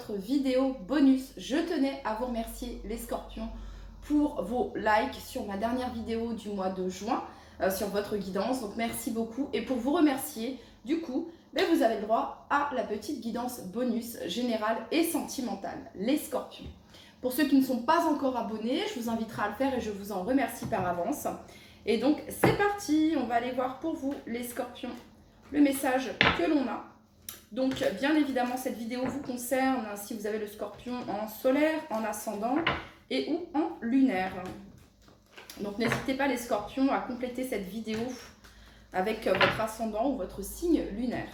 votre vidéo bonus. Je tenais à vous remercier les scorpions pour vos likes sur ma dernière vidéo du mois de juin sur votre guidance. Donc merci beaucoup. Et pour vous remercier, du coup, vous avez le droit à la petite guidance bonus générale et sentimentale, les scorpions. Pour ceux qui ne sont pas encore abonnés, je vous inviterai à le faire et je vous en remercie par avance. Et donc c'est parti, on va aller voir pour vous les scorpions le message que l'on a. Donc bien évidemment cette vidéo vous concerne si vous avez le scorpion en solaire, en ascendant et ou en lunaire. Donc n'hésitez pas les scorpions à compléter cette vidéo avec votre ascendant ou votre signe lunaire.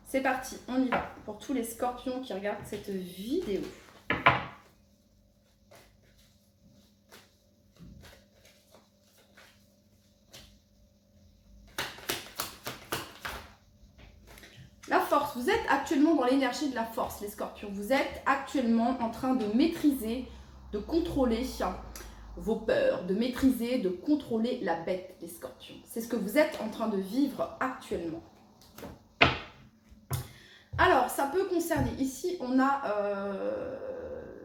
C'est parti, on y va pour tous les scorpions qui regardent cette vidéo. La force, vous êtes actuellement dans l'énergie de la force, les scorpions. Vous êtes actuellement en train de maîtriser, de contrôler vos peurs, de maîtriser, de contrôler la bête, les scorpions. C'est ce que vous êtes en train de vivre actuellement. Alors, ça peut concerner, ici on a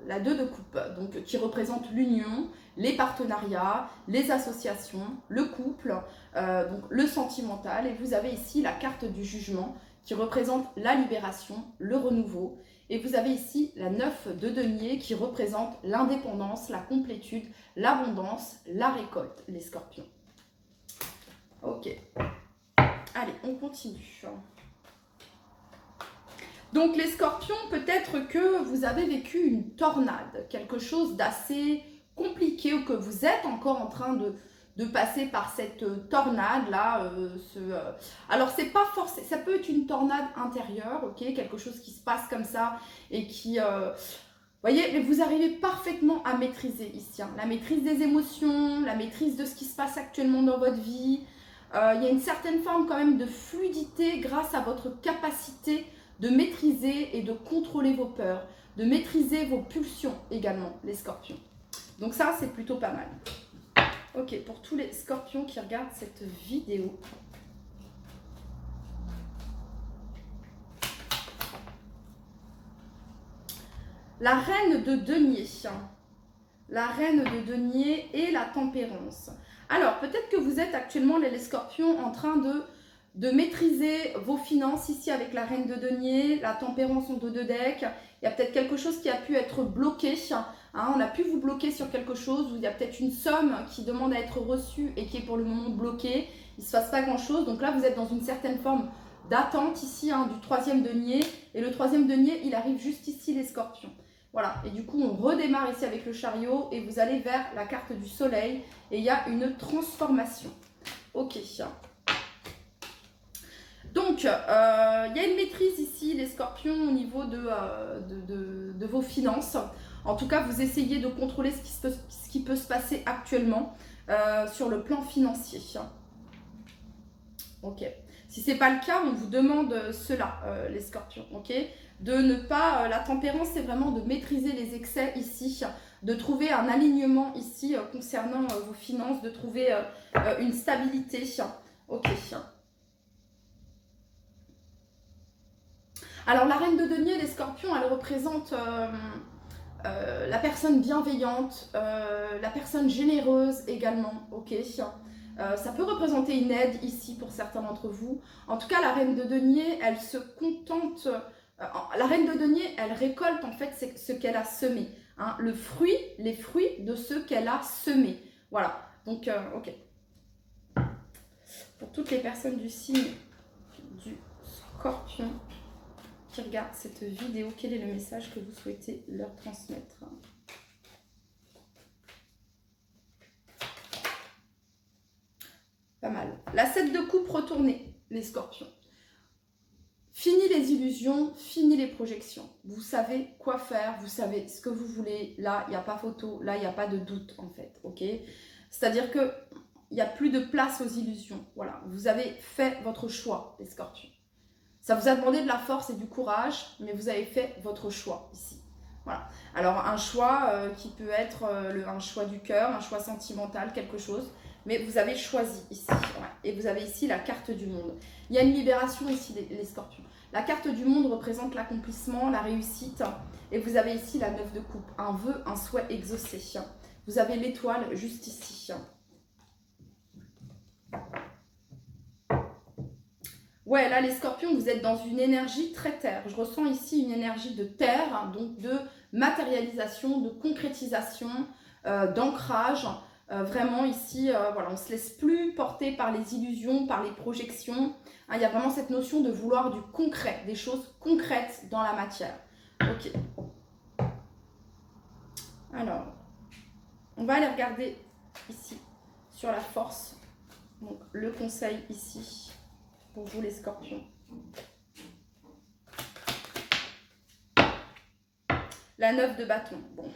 la 2 de coupe, donc qui représente l'union, les partenariats, les associations, le couple, donc le sentimental. Et vous avez ici la carte du jugement, qui représente la libération, le renouveau. Et vous avez ici la 9 de denier qui représente l'indépendance, la complétude, l'abondance, la récolte, les scorpions. Ok. Allez, on continue. Donc les scorpions, peut-être que vous avez vécu une tornade, quelque chose d'assez compliqué ou que vous êtes encore en train de passer par cette tornade là. Alors c'est pas forcément, ça peut être une tornade intérieure, ok, quelque chose qui se passe comme ça et qui, voyez, mais vous arrivez parfaitement à maîtriser ici, hein, la maîtrise des émotions, la maîtrise de ce qui se passe actuellement dans votre vie. Il y a une certaine forme quand même de fluidité grâce à votre capacité de maîtriser et de contrôler vos peurs, de maîtriser vos pulsions également, les scorpions. Donc ça, c'est plutôt pas mal. Ok, pour tous les scorpions qui regardent cette vidéo. La reine de denier. La reine de denier et la tempérance. Alors, peut-être que vous êtes actuellement, les scorpions, en train de maîtriser vos finances ici avec la reine de denier, la tempérance en 2 de deck. Il y a peut-être quelque chose qui a pu être bloqué. Hein, on a pu vous bloquer sur quelque chose, où il y a peut-être une somme qui demande à être reçue et qui est pour le moment bloquée. Il ne se passe pas grand-chose. Donc là, vous êtes dans une certaine forme d'attente ici, hein, du 3e denier. Et le 3e denier, il arrive juste ici, les scorpions. Voilà, et du coup, on redémarre ici avec le chariot et vous allez vers la carte du soleil. Et il y a une transformation. Ok. Donc, il y a une maîtrise ici, les scorpions, au niveau de vos finances. En tout cas, vous essayez de contrôler ce qui peut se passer actuellement sur le plan financier. Ok. Si ce n'est pas le cas, on vous demande cela, les scorpions. Ok. De ne pas... la tempérance, c'est vraiment de maîtriser les excès ici, de trouver un alignement ici concernant vos finances, de trouver une stabilité. Ok. Alors, la reine de denier, les scorpions, elle représente la personne bienveillante, la personne généreuse également, ok. Ça peut représenter une aide ici pour certains d'entre vous. En tout cas, la reine de denier, elle se contente... la reine de denier, elle récolte en fait ce qu'elle a semé. Hein, les fruits de ce qu'elle a semé. Voilà, donc, ok. Pour toutes les personnes du signe du scorpion qui regardent cette vidéo, quel est le message que vous souhaitez leur transmettre? Pas mal. La 7 de coupe retournée, les scorpions. Fini les illusions, fini les projections. Vous savez quoi faire, vous savez ce que vous voulez. Là, il n'y a pas photo, là, il n'y a pas de doute en fait, ok? C'est-à-dire que il n'y a plus de place aux illusions. Voilà, vous avez fait votre choix, les scorpions. Ça vous a demandé de la force et du courage, mais vous avez fait votre choix ici. Voilà. Alors, un choix qui peut être un choix du cœur, un choix sentimental, quelque chose. Mais vous avez choisi ici. Ouais. Et vous avez ici la carte du monde. Il y a une libération ici, les scorpions. La carte du monde représente l'accomplissement, la réussite. Et vous avez ici la 9 de coupe, un vœu, un souhait exaucé. Vous avez l'étoile juste ici. Ouais, là, les scorpions, vous êtes dans une énergie très terre. Je ressens ici une énergie de terre, donc de matérialisation, de concrétisation, d'ancrage. Vraiment ici, voilà, on ne se laisse plus porter par les illusions, par les projections. Hein, il y a vraiment cette notion de vouloir du concret, des choses concrètes dans la matière. Ok. Alors, on va aller regarder ici, sur la force. Donc, le conseil ici, pour vous les scorpions. La 9 de bâton. Bon.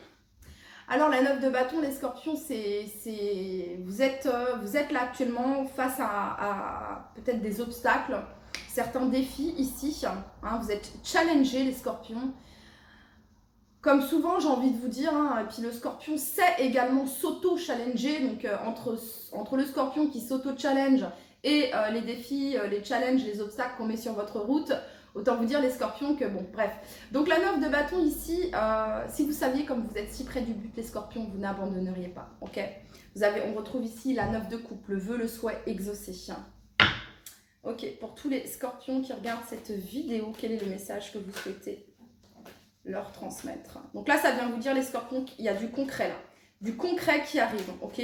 Alors, la 9 de bâton, les scorpions, vous êtes là actuellement face à peut-être des obstacles, certains défis ici. Hein, vous êtes challengés, les scorpions. Comme souvent, j'ai envie de vous dire, hein, et puis le scorpion sait également s'auto-challenger. Donc, entre le scorpion qui s'auto-challenge et les défis, les challenges, les obstacles qu'on met sur votre route, autant vous dire les scorpions que bon, bref. Donc la 9 de bâton ici, si vous saviez comme vous êtes si près du but les scorpions, vous n'abandonneriez pas, ok. On retrouve ici la 9 de coupe, le vœu, le souhait exaucé. Ok, pour tous les scorpions qui regardent cette vidéo, quel est le message que vous souhaitez leur transmettre? Donc là, ça vient vous dire les scorpions qu'il y a du concret là. Du concret qui arrive, ok.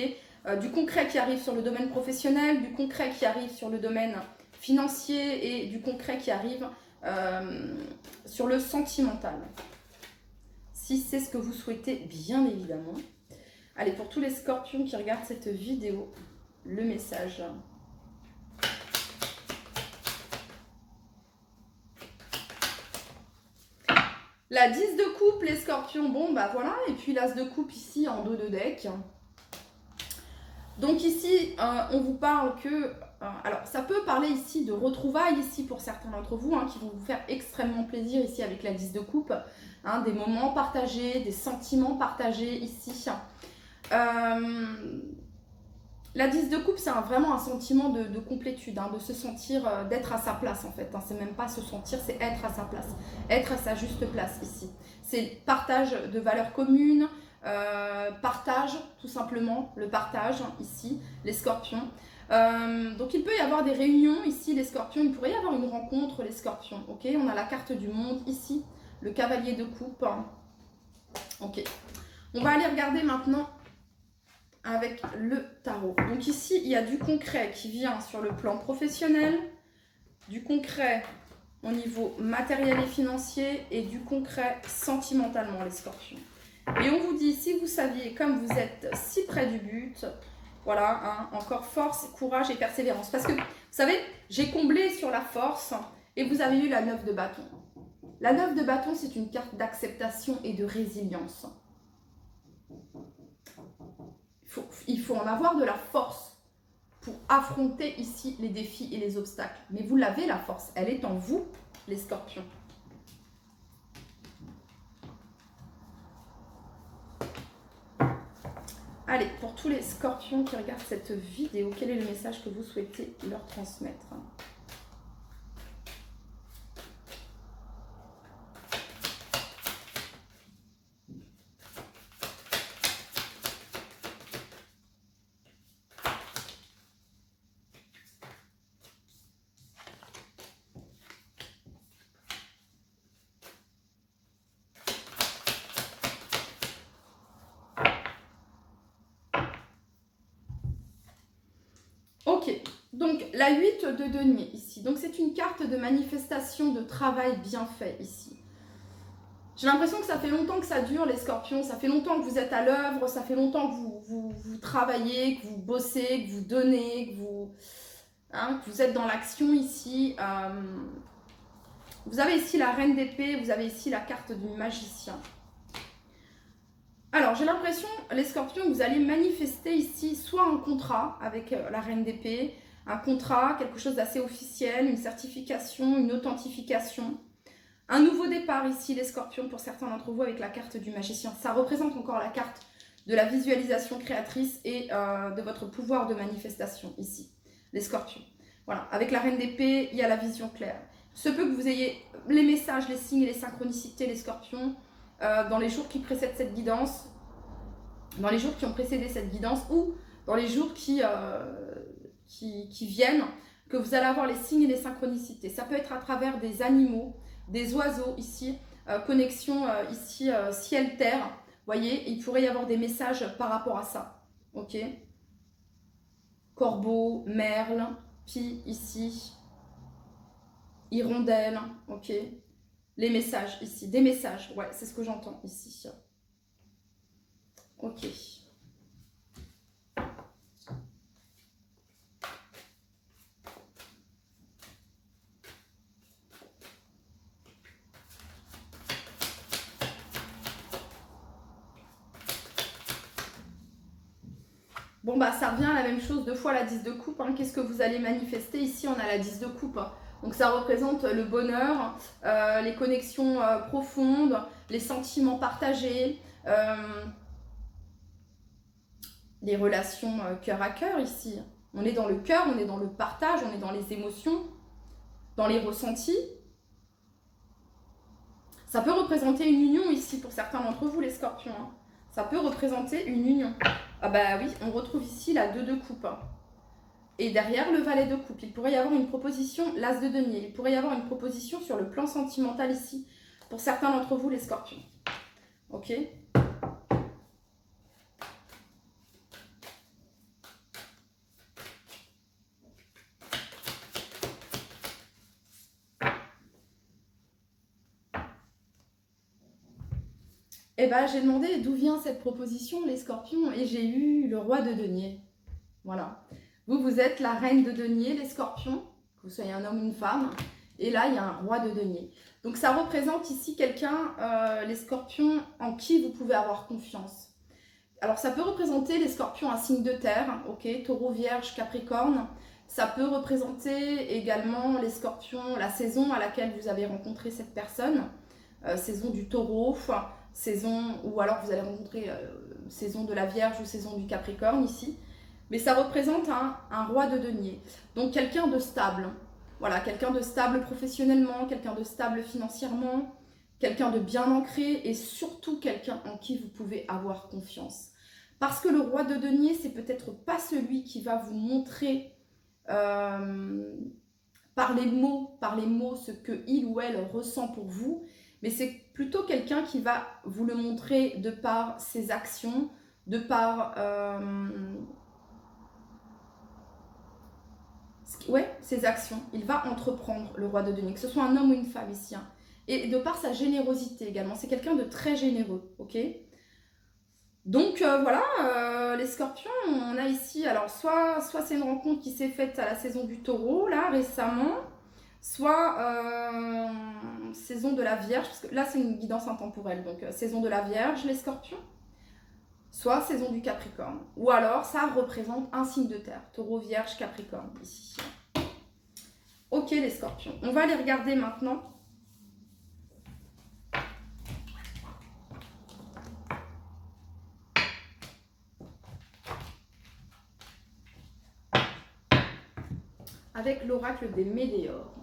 Du concret qui arrive sur le domaine professionnel, du concret qui arrive sur le domaine financier et du concret qui arrive sur le sentimental. Si c'est ce que vous souhaitez, bien évidemment. Allez, pour tous les scorpions qui regardent cette vidéo, le message. La 10 de coupe, les scorpions, bon bah voilà, et puis l'as de coupe ici en dos de deck. Donc ici, on vous parle que... alors, ça peut parler ici de retrouvailles, ici pour certains d'entre vous, hein, qui vont vous faire extrêmement plaisir ici avec la 10 de coupe. Hein, des moments partagés, des sentiments partagés ici. La 10 de coupe, c'est vraiment un sentiment de complétude, hein, de se sentir, d'être à sa place en fait. Hein, c'est même pas se sentir, c'est être à sa place. Être à sa juste place ici. C'est partage de valeurs communes, partage tout simplement, le partage ici, les scorpions. Donc il peut y avoir des réunions ici, les scorpions. Il pourrait y avoir une rencontre, les scorpions. Ok, on a la carte du monde ici, le cavalier de coupe. Ok, on va aller regarder maintenant avec le tarot. Donc ici, il y a du concret qui vient sur le plan professionnel, du concret au niveau matériel et financier et du concret sentimentalement, les scorpions. Et on vous dit, si vous saviez, comme vous êtes si près du but, voilà, hein, encore force, courage et persévérance. Parce que, vous savez, j'ai comblé sur la force et vous avez eu la 9 de bâton. La 9 de bâton, c'est une carte d'acceptation et de résilience. Il faut en avoir de la force pour affronter ici les défis et les obstacles. Mais vous l'avez la force, elle est en vous, les scorpions. Allez, pour tous les scorpions qui regardent cette vidéo, quel est le message que vous souhaitez leur transmettre ? Ok, donc la 8 de denier ici. Donc c'est une carte de manifestation de travail bien fait ici. J'ai l'impression que ça fait longtemps que ça dure les scorpions, ça fait longtemps que vous êtes à l'œuvre, ça fait longtemps que vous travaillez, que vous bossez, que vous donnez, que vous êtes dans l'action ici. Vous avez ici la reine d'épée, vous avez ici la carte du magicien. Alors, j'ai l'impression, les scorpions, que vous allez manifester ici soit un contrat avec la reine d'épée, un contrat, quelque chose d'assez officiel, une certification, une authentification. Un nouveau départ ici, les scorpions, pour certains d'entre vous, avec la carte du magicien. Ça représente encore la carte de la visualisation créatrice et de votre pouvoir de manifestation ici, les scorpions. Voilà, avec la reine d'épée, il y a la vision claire. Se peut que vous ayez les messages, les signes et les synchronicités, les scorpions, dans les jours qui précèdent cette guidance, dans les jours qui ont précédé cette guidance, ou dans les jours qui viennent, que vous allez avoir les signes et les synchronicités. Ça peut être à travers des animaux, des oiseaux ici, connexion ici ciel-terre. Vous voyez, il pourrait y avoir des messages par rapport à ça. Ok. Corbeau, merle, pie ici, hirondelle, ok. Les messages ici, des messages, ouais, c'est ce que j'entends ici. Ok. Bon, bah, ça revient à la même chose, 2 fois la 10 de coupe. Hein. Qu'est-ce que vous allez manifester? Ici, on a la 10 de coupe. Hein. Donc, ça représente le bonheur, les connexions profondes, les sentiments partagés, les relations cœur à cœur ici. On est dans le cœur, on est dans le partage, on est dans les émotions, dans les ressentis. Ça peut représenter une union ici pour certains d'entre vous, les scorpions. Hein. Ça peut représenter une union. Ah bah oui, on retrouve ici la 2 de coupe. Et derrière, le valet de coupe. Il pourrait y avoir une proposition, l'as de denier. Il pourrait y avoir une proposition sur le plan sentimental ici. Pour certains d'entre vous, les scorpions. Ok ? Eh ben, j'ai demandé d'où vient cette proposition, les scorpions, et j'ai eu le roi de denier. Voilà. Vous êtes la reine de denier, les scorpions, que vous soyez un homme ou une femme. Et là, il y a un roi de denier. Donc, ça représente ici quelqu'un, les scorpions, en qui vous pouvez avoir confiance. Alors, ça peut représenter les scorpions un signe de terre, ok, taureau, vierge, capricorne. Ça peut représenter également les scorpions, la saison à laquelle vous avez rencontré cette personne, saison du taureau, saison, ou alors vous allez rencontrer saison de la Vierge ou saison du Capricorne ici. Mais ça représente un roi de denier. Donc quelqu'un de stable. Voilà, quelqu'un de stable professionnellement, quelqu'un de stable financièrement, quelqu'un de bien ancré et surtout quelqu'un en qui vous pouvez avoir confiance. Parce que le roi de denier, c'est peut-être pas celui qui va vous montrer par les mots ce que il ou elle ressent pour vous, mais c'est plutôt quelqu'un qui va vous le montrer de par ses actions, de par ses actions. Il va entreprendre, le roi de denier, que ce soit un homme ou une femme ici. Hein. Et de par sa générosité également. C'est quelqu'un de très généreux, ok ? Donc voilà, les scorpions, on a ici, alors soit c'est une rencontre qui s'est faite à la saison du taureau, là, récemment, soit saison de la Vierge, parce que là c'est une guidance intemporelle, donc saison de la Vierge, les scorpions, soit saison du Capricorne, ou alors ça représente un signe de terre, taureau, Vierge, Capricorne, ici. Ok les scorpions, on va aller regarder maintenant. Avec l'oracle des Médéors.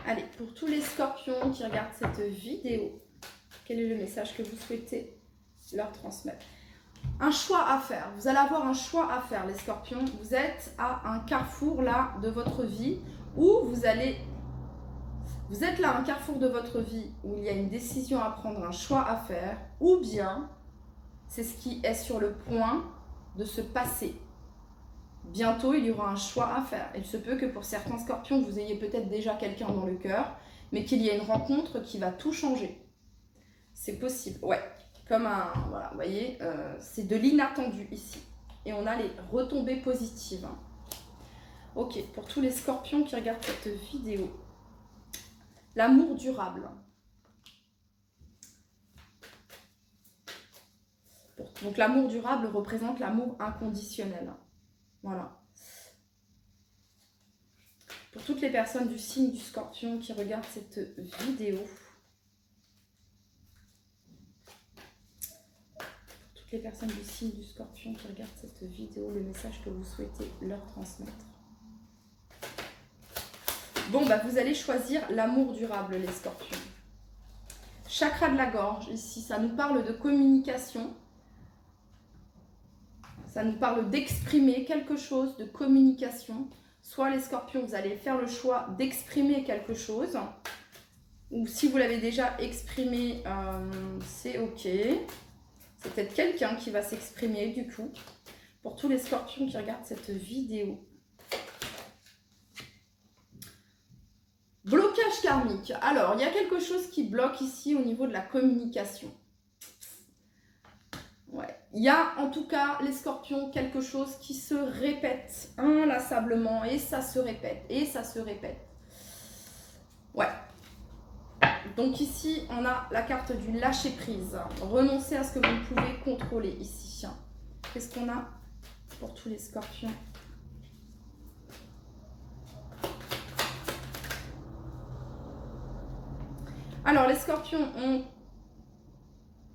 Allez, pour tous les scorpions qui regardent cette vidéo, quel est le message que vous souhaitez leur transmettre? Un choix à faire. Vous allez avoir un choix à faire, les scorpions. Vous êtes à un carrefour là de votre vie où vous êtes là à un carrefour de votre vie où il y a une décision à prendre, un choix à faire, ou bien c'est ce qui est sur le point de se passer. Bientôt, il y aura un choix à faire. Il se peut que pour certains scorpions, vous ayez peut-être déjà quelqu'un dans le cœur, mais qu'il y ait une rencontre qui va tout changer. C'est possible, ouais. Comme un, voilà, vous voyez, c'est de l'inattendu ici. Et on a les retombées positives. Hein. Ok, pour tous les scorpions qui regardent cette vidéo. L'amour durable. Donc l'amour durable représente l'amour inconditionnel. Voilà. Pour toutes les personnes du signe du Scorpion qui regardent cette vidéo, toutes les personnes du signe du Scorpion qui regardent cette vidéo, le message que vous souhaitez leur transmettre. Bon, bah vous allez choisir l'amour durable, les Scorpions. Chakra de la gorge, ici, ça nous parle de communication. Ça nous parle d'exprimer quelque chose, de communication. Soit les Scorpions, vous allez faire le choix d'exprimer quelque chose. Ou si vous l'avez déjà exprimé, c'est ok. C'est peut-être quelqu'un qui va s'exprimer du coup. Pour tous les Scorpions qui regardent cette vidéo. Blocage karmique. Alors, il y a quelque chose qui bloque ici au niveau de la communication. Ouais. Il y a en tout cas, les Scorpions, quelque chose qui se répète inlassablement et ça se répète et ça se répète. Ouais. Donc ici, on a la carte du lâcher prise. Renoncez à ce que vous ne pouvez contrôler ici. Qu'est-ce qu'on a pour tous les Scorpions ? Alors, les Scorpions,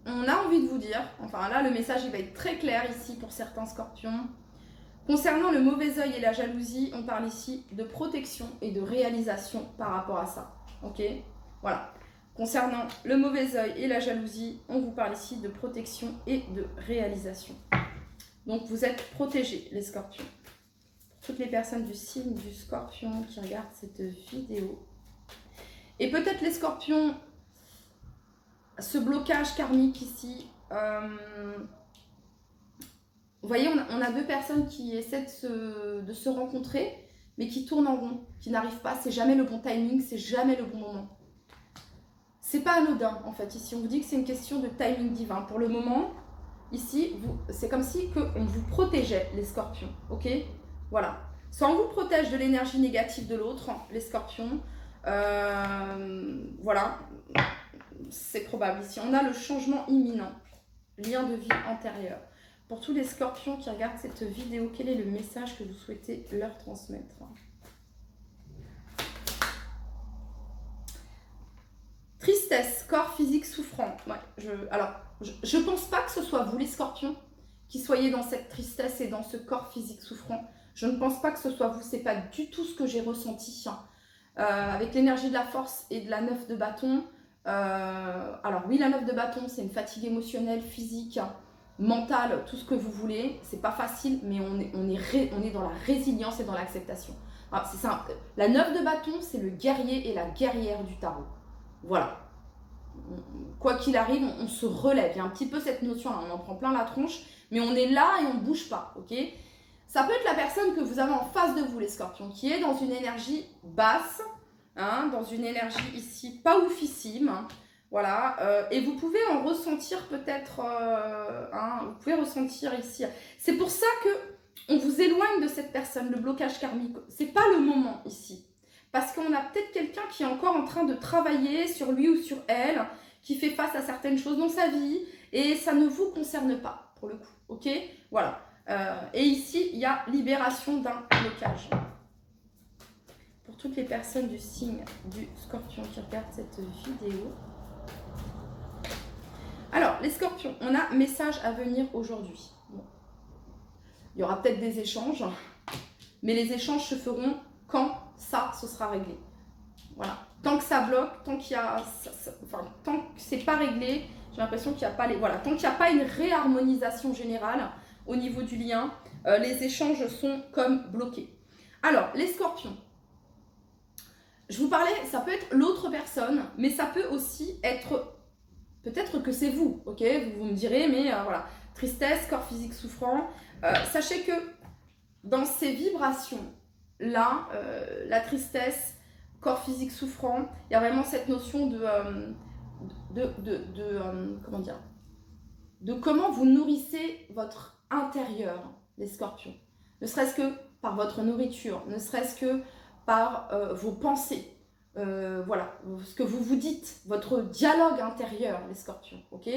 on a envie de vous dire, enfin là, le message il va être très clair ici pour certains Scorpions. Concernant le mauvais œil et la jalousie, on parle ici de protection et de réalisation par rapport à ça. Ok ? Voilà. Concernant le mauvais œil et la jalousie, on vous parle ici de protection et de réalisation. Donc, vous êtes protégés, les Scorpions. Pour toutes les personnes du signe du Scorpion qui regardent cette vidéo. Et peut-être les Scorpions, ce blocage karmique ici, vous voyez, on a deux personnes qui essaient de se rencontrer, mais qui tournent en rond, qui n'arrivent pas. C'est jamais le bon timing, c'est jamais le bon moment. C'est pas anodin, en fait. Ici, on vous dit que c'est une question de timing divin. Pour le moment, ici, c'est comme si on vous protégeait, les Scorpions, ok? Voilà. Soit on vous protège de l'énergie négative de l'autre, les Scorpions. Voilà. C'est probable. Ici, on a le changement imminent. Lien de vie antérieur. Pour tous les Scorpions qui regardent cette vidéo, quel est le message que vous souhaitez leur transmettre? Tristesse, corps physique souffrant. Ouais, alors, je pense pas que ce soit vous les Scorpions qui soyez dans cette tristesse et dans ce corps physique souffrant. Je ne pense pas que ce soit vous, c'est pas du tout ce que j'ai ressenti. Avec l'énergie de la force et de la 9 de bâton. Alors oui, la 9 de bâton, c'est une fatigue émotionnelle, physique, mentale, tout ce que vous voulez. C'est pas facile, mais on est dans la résilience et dans l'acceptation. C'est ça. La 9 de bâton, c'est le guerrier et la guerrière du tarot. Voilà. Quoi qu'il arrive, on se relève. Il y a un petit peu cette notion-là, on en prend plein la tronche, mais on est là et on ne bouge pas, ok? Ça peut être la personne que vous avez en face de vous, les Scorpions, qui est dans une énergie basse, dans une énergie ici pas oufissime, voilà, et vous pouvez en ressentir peut-être, vous pouvez ressentir ici. C'est pour ça que on vous éloigne de cette personne, le blocage karmique. C'est pas le moment ici. Parce qu'on a peut-être quelqu'un qui est encore en train de travailler sur lui ou sur elle, qui fait face à certaines choses dans sa vie, et ça ne vous concerne pas, pour le coup, ok? Voilà. Et ici, il y a libération d'un blocage. Pour toutes les personnes du signe du Scorpion qui regardent cette vidéo. Alors, les Scorpions, on a message à venir aujourd'hui. Bon. Il y aura peut-être des échanges, mais les échanges se feront quand ça, ce sera réglé. Voilà. Tant que ça bloque, tant qu'il y a, tant que c'est pas réglé, j'ai l'impression qu'il n'y a pas les, voilà, tant qu'il n'y a pas une réharmonisation générale au niveau du lien, les échanges sont comme bloqués. Alors, les Scorpions. Je vous parlais, ça peut être l'autre personne, mais ça peut aussi être, peut-être que c'est vous, ok? Vous me direz, mais voilà, tristesse, corps physique souffrant. Sachez que dans ces vibrations-là, la tristesse, corps physique souffrant, il y a vraiment cette notion comment dire, de comment vous nourrissez votre intérieur, les Scorpions. Ne serait-ce que par votre nourriture, ne serait-ce que par vos pensées, voilà, ce que vous vous dites, votre dialogue intérieur, les Scorpions, ok?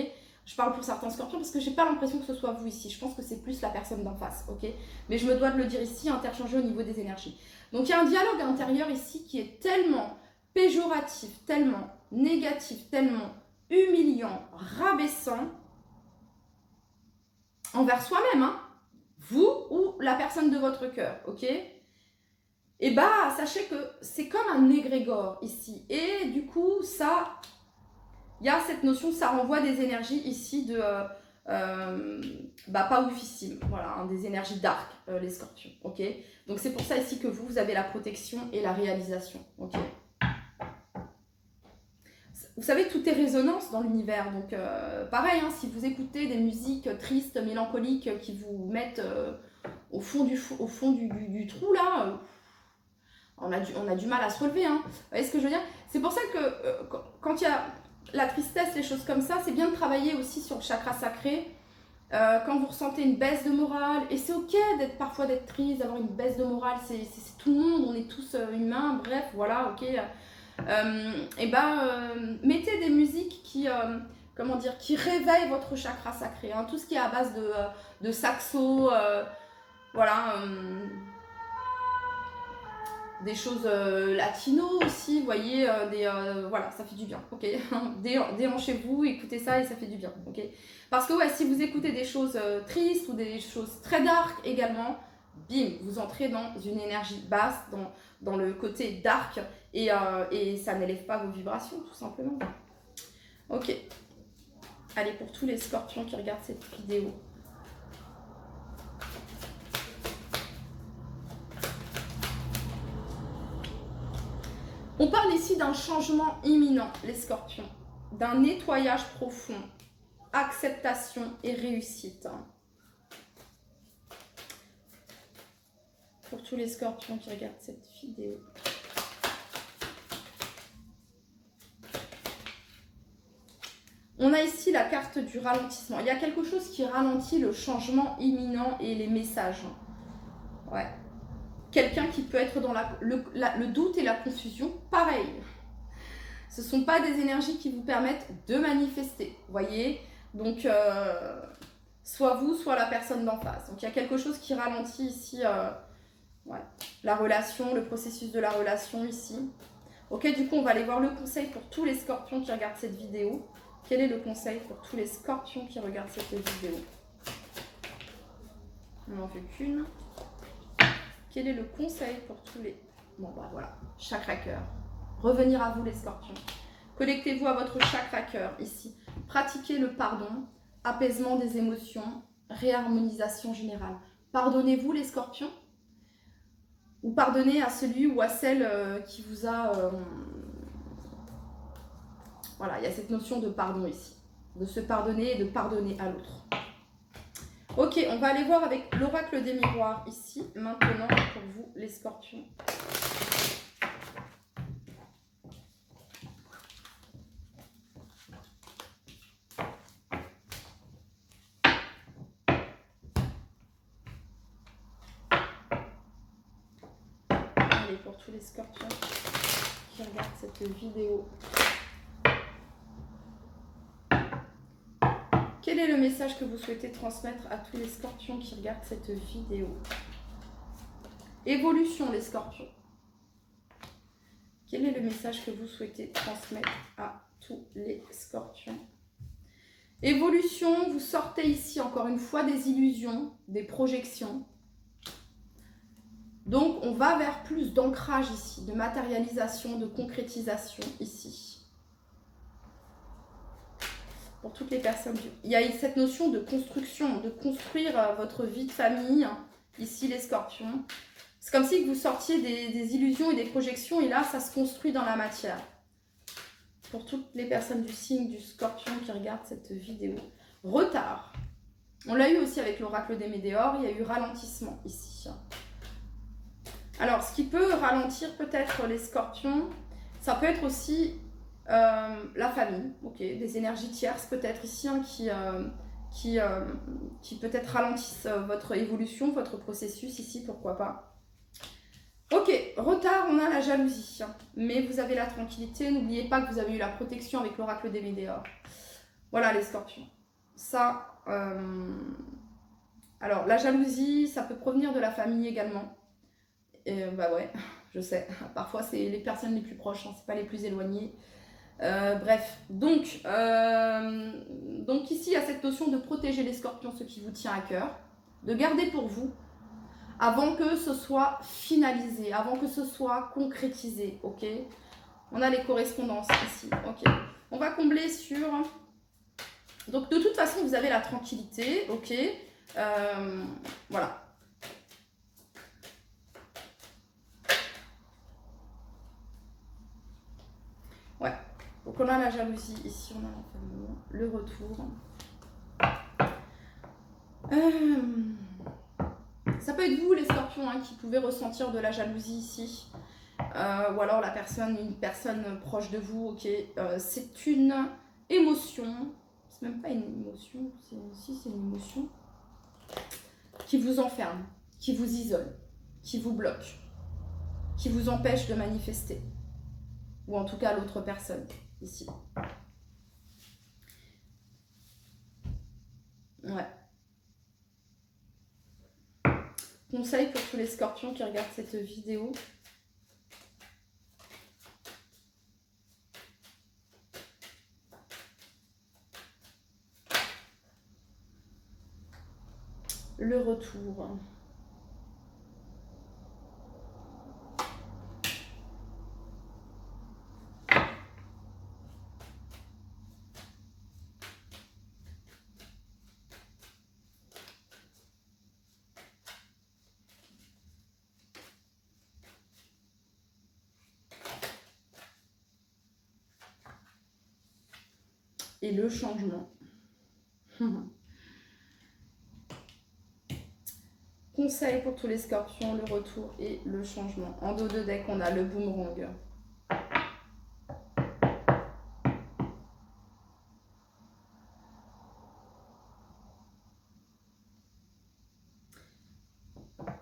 Je parle pour certains scorpions parce que j'ai pas l'impression que ce soit vous ici. Je pense que c'est plus la personne d'en face, ok? Mais je me dois de le dire ici, interchanger au niveau des énergies. Donc il y a un dialogue intérieur ici qui est tellement péjoratif, tellement négatif, tellement humiliant, rabaissant envers soi-même, hein, vous ou la personne de votre cœur, ok? Et bah, sachez que c'est comme un égrégore ici. Et du coup, ça, il y a cette notion, ça renvoie des énergies ici de, pas oufissimes, voilà, hein, des énergies dark, les scorpions, ok? Donc c'est pour ça ici que vous avez la protection et la réalisation, ok? Vous savez, tout est résonance dans l'univers, donc pareil, hein, si vous écoutez des musiques tristes, mélancoliques, qui vous mettent au fond du trou, là, on a du mal à se relever, hein. Vous voyez ce que je veux dire? C'est pour ça que quand il y a la tristesse, les choses comme ça, c'est bien de travailler aussi sur le chakra sacré. Quand vous ressentez une baisse de morale, et c'est ok parfois d'être triste, d'avoir une baisse de morale, c'est tout le monde, on est tous humains, bref, voilà, ok. Mettez des musiques qui, comment dire, qui réveillent votre chakra sacré, hein, tout ce qui est à base de saxo, voilà, des choses latino aussi, vous voyez, voilà, ça fait du bien, ok. Déhanchez-vous, écoutez ça et ça fait du bien, ok. Parce que ouais, si vous écoutez des choses tristes ou des choses très dark également, bim, vous entrez dans une énergie basse, dans le côté dark, et ça n'élève pas vos vibrations, tout simplement. Ok. Allez, pour tous les scorpions qui regardent cette vidéo. On parle ici d'un changement imminent, les scorpions, d'un nettoyage profond, acceptation et réussite. Pour tous les scorpions qui regardent cette vidéo. On a ici la carte du ralentissement. Il y a quelque chose qui ralentit le changement imminent et les messages. Ouais. Quelqu'un qui peut être dans le doute et la confusion, pareil. Ce ne sont pas des énergies qui vous permettent de manifester, vous voyez. Donc, soit vous, soit la personne d'en face. Donc, il y a quelque chose qui ralentit ici, ouais, la relation, le processus de la relation ici. Ok, du coup, on va aller voir le conseil pour tous les scorpions qui regardent cette vidéo. Quel est le conseil pour tous les scorpions qui regardent cette vidéo? On n'en fait qu'une. Quel est le conseil pour tous les... Bon, bah voilà, chakra cœur. Revenir à vous les scorpions. Connectez-vous à votre chakra cœur ici. Pratiquez le pardon, apaisement des émotions, réharmonisation générale. Pardonnez-vous les scorpions? Ou pardonnez à celui ou à celle qui vous a... Voilà, il y a cette notion de pardon ici. De se pardonner et de pardonner à l'autre. Ok, on va aller voir avec l'oracle des miroirs ici, maintenant, pour vous, les scorpions. Allez, pour tous les scorpions qui regardent cette vidéo. Quel est le message que vous souhaitez transmettre à tous les scorpions qui regardent cette vidéo? Évolution, les scorpions. Quel est le message que vous souhaitez transmettre à tous les scorpions? Évolution, vous sortez ici encore une fois des illusions, des projections. Donc, on va vers plus d'ancrage ici, de matérialisation, de concrétisation ici. Pour toutes les personnes. Il y a cette notion de construction, de construire votre vie de famille. Ici, les scorpions. C'est comme si vous sortiez des illusions et des projections et là, ça se construit dans la matière. Pour toutes les personnes du signe du scorpion qui regardent cette vidéo. Retard. On l'a eu aussi avec l'oracle des Médéors. Il y a eu ralentissement ici. Alors, ce qui peut ralentir peut-être les scorpions, ça peut être aussi... la famille, ok, des énergies tierces peut-être ici hein, qui peut-être ralentissent votre évolution, votre processus ici, pourquoi pas. Ok, retard, on a la jalousie, hein, mais vous avez la tranquillité, n'oubliez pas que vous avez eu la protection avec l'oracle des Médéors. Voilà les scorpions. Ça, alors la jalousie, ça peut provenir de la famille également. Et bah ouais, je sais, parfois c'est les personnes les plus proches, hein, c'est pas les plus éloignées. Bref, donc ici il y a cette notion de protéger les scorpions, ce qui vous tient à cœur, de garder pour vous, avant que ce soit finalisé, avant que ce soit concrétisé, ok? On a les correspondances ici, ok? On va combler sur... Donc de toute façon, vous avez la tranquillité, ok? Voilà. Ouais. Donc on a la jalousie ici, on a l'enfermement, le retour. Ça peut être vous les scorpions hein, qui pouvez ressentir de la jalousie ici. Ou alors une personne proche de vous, ok. C'est une émotion, c'est même pas une émotion, c'est une émotion qui vous enferme, qui vous isole, qui vous bloque, qui vous empêche de manifester. Ou en tout cas l'autre personne, ici. Ouais. Conseil pour tous les scorpions qui regardent cette vidéo. Le retour. Et le changement. Conseil pour tous les scorpions, le retour et le changement. En dos de deck, on a le boomerang.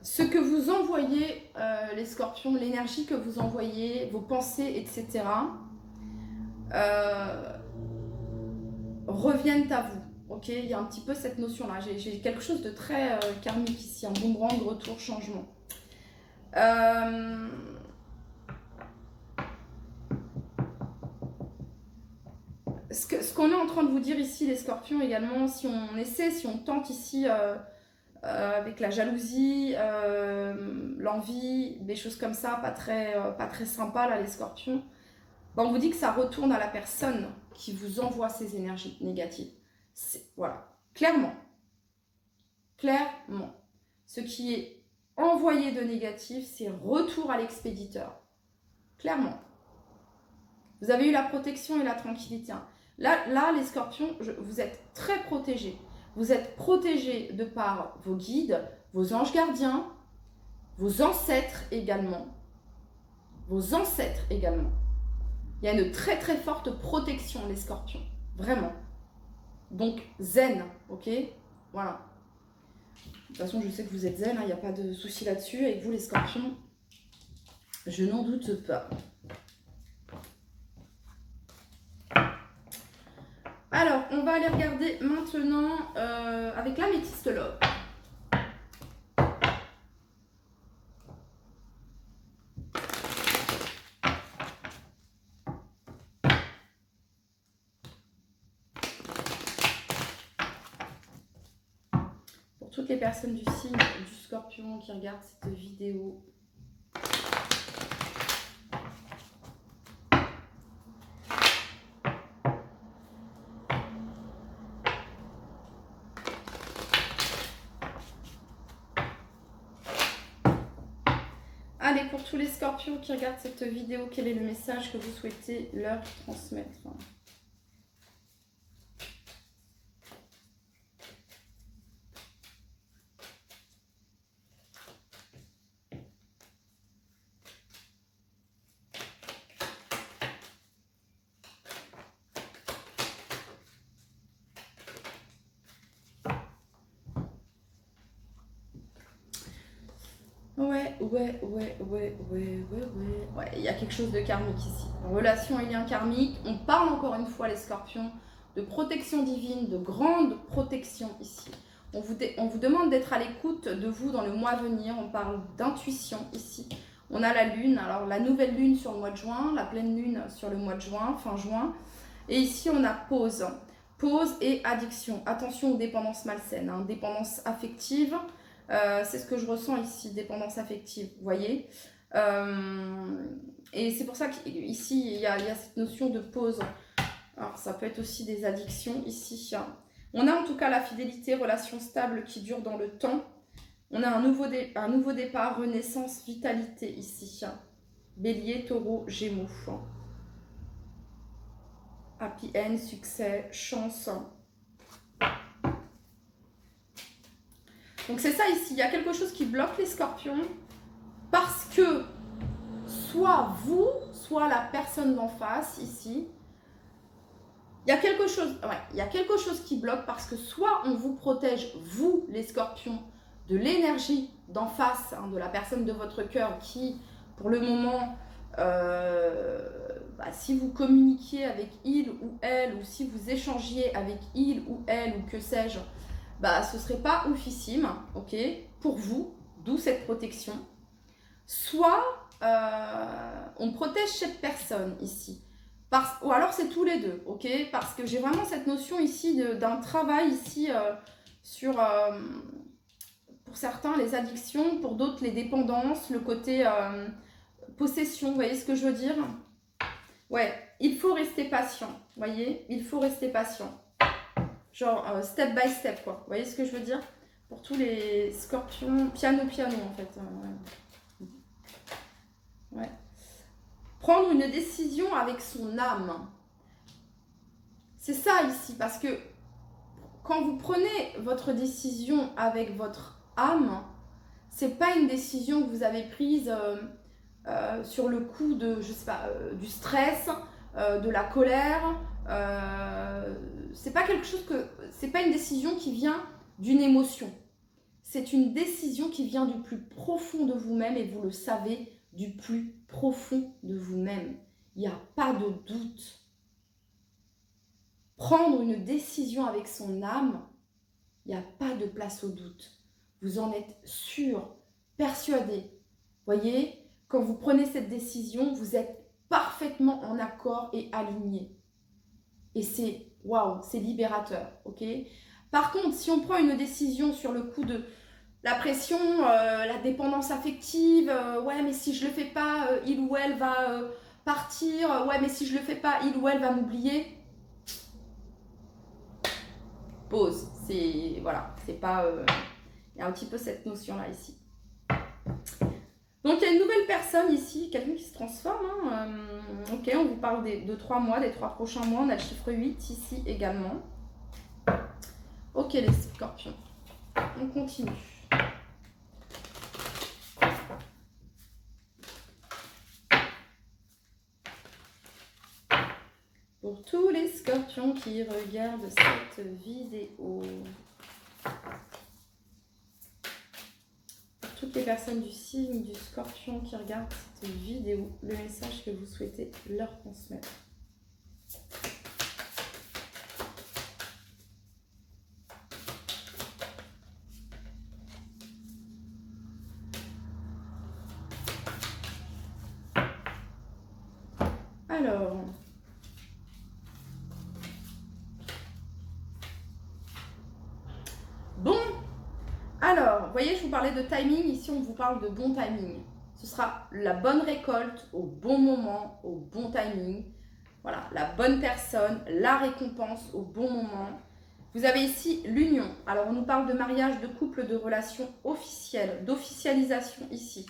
Ce que vous envoyez, les scorpions, l'énergie que vous envoyez, vos pensées, etc., reviennent à vous. Ok, il y a un petit peu cette notion-là. J'ai quelque chose de très karmique ici, un boomerang, retour, changement. Ce qu'on est en train de vous dire ici, les scorpions également, si on tente ici avec la jalousie, l'envie, des choses comme ça, pas très sympa là, les scorpions, ben, on vous dit que ça retourne à la personne qui vous envoie ces énergies négatives. Voilà, clairement. Clairement. Ce qui est envoyé de négatif, c'est retour à l'expéditeur. Clairement. Vous avez eu la protection et la tranquillité. Là, les scorpions, vous êtes très protégés. Vous êtes protégés de par vos guides, vos anges gardiens, vos ancêtres également. Vos ancêtres également. Il y a une très très forte protection, les scorpions. Vraiment. Donc, zen, ok? Voilà. De toute façon, je sais que vous êtes zen, il n'y a pas de souci là-dessus. Avec vous, les scorpions, je n'en doute pas. Alors, on va aller regarder maintenant avec l'améthyste love. Pour toutes les personnes du signe du scorpion qui regardent cette vidéo, allez, pour tous les scorpions qui regardent cette vidéo, quel est le message que vous souhaitez leur transmettre? Ouais, il y a quelque chose de karmique ici. Relation et lien karmique. On parle encore une fois, les scorpions, de protection divine, de grande protection ici. On vous demande d'être à l'écoute de vous dans le mois à venir. On parle d'intuition ici. On a la lune, alors la nouvelle lune sur le mois de juin, la pleine lune sur le mois de juin, fin juin. Et ici, on a pause. Pause et addiction. Attention aux dépendances malsaines, hein. Dépendance affective, c'est ce que je ressens ici, dépendance affective, vous voyez. Et c'est pour ça qu'ici, il y a cette notion de pause. Alors, ça peut être aussi des addictions ici. On a en tout cas la fidélité, relation stable qui dure dans le temps. On a un nouveau départ, renaissance, vitalité ici. Bélier, taureau, gémeaux. Happy end, succès, chance. Donc c'est ça ici, il y a quelque chose qui bloque les scorpions parce que soit vous, soit la personne d'en face ici, il y a quelque chose qui bloque parce que soit on vous protège, vous les scorpions, de l'énergie d'en face, hein, de la personne de votre cœur qui, pour le moment, si vous communiquiez avec il ou elle, ou si vous échangiez avec il ou elle, ou que sais-je, ce serait pas oufissime, ok, pour vous, d'où cette protection. Soit on protège cette personne ici, ou alors c'est tous les deux, ok, parce que j'ai vraiment cette notion ici d'un travail ici sur, pour certains, les addictions, pour d'autres, les dépendances, le côté possession, vous voyez ce que je veux dire? Ouais, il faut rester patient, vous voyez, il faut rester patient. Genre step by step, quoi. Vous voyez ce que je veux dire? Pour tous les scorpions, piano en fait. Ouais. Prendre une décision avec son âme. C'est ça ici, parce que quand vous prenez votre décision avec votre âme, c'est pas une décision que vous avez prise sur le coup de, je sais pas, du stress, de la colère. C'est pas quelque chose c'est pas une décision qui vient d'une émotion. C'est une décision qui vient du plus profond de vous-même et vous le savez, du plus profond de vous-même. Il n'y a pas de doute. Prendre une décision avec son âme, il n'y a pas de place au doute. Vous en êtes sûr, persuadé. Voyez, quand vous prenez cette décision, vous êtes parfaitement en accord et aligné. Et c'est, waouh, c'est libérateur, ok? Par contre, si on prend une décision sur le coup de la pression, la dépendance affective, ouais, mais si je le fais pas, il ou elle va partir, ouais, mais si je le fais pas, il ou elle va m'oublier. Pause. C'est, voilà, c'est pas... il y a un petit peu cette notion-là ici. Donc, il y a une nouvelle personne ici, quelqu'un qui se transforme. Hein. Ok, on vous parle de 3 mois, des 3 prochains mois. On a le chiffre 8 ici également. Ok, les scorpions. On continue. Pour tous les scorpions qui regardent cette vidéo. Toutes les personnes du signe du scorpion qui regardent cette vidéo, le message que vous souhaitez leur transmettre. Alors, bon. Alors, vous voyez, je vous parlais de timing, ici on vous parle de bon timing. Ce sera la bonne récolte au bon moment, au bon timing. Voilà, la bonne personne, la récompense au bon moment. Vous avez ici l'union. Alors, on nous parle de mariage, de couple, de relation officielle, d'officialisation ici.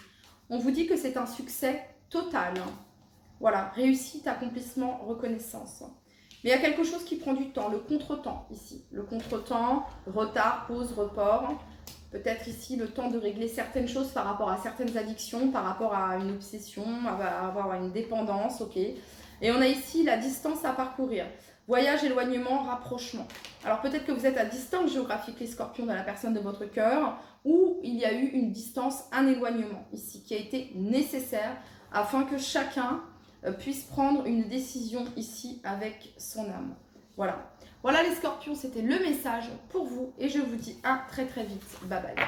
On vous dit que c'est un succès total. Voilà, réussite, accomplissement, reconnaissance. Mais il y a quelque chose qui prend du temps, le contretemps ici. Le contretemps, retard, pause, report. Peut-être ici le temps de régler certaines choses par rapport à certaines addictions, par rapport à une obsession, à avoir une dépendance, ok. Et on a ici la distance à parcourir. Voyage, éloignement, rapprochement. Alors peut-être que vous êtes à distance géographique, les scorpions, de la personne de votre cœur, ou il y a eu une distance, un éloignement ici, qui a été nécessaire afin que chacun puisse prendre une décision ici avec son âme. Voilà. Voilà les scorpions, c'était le message pour vous et je vous dis à très très vite. Bye bye.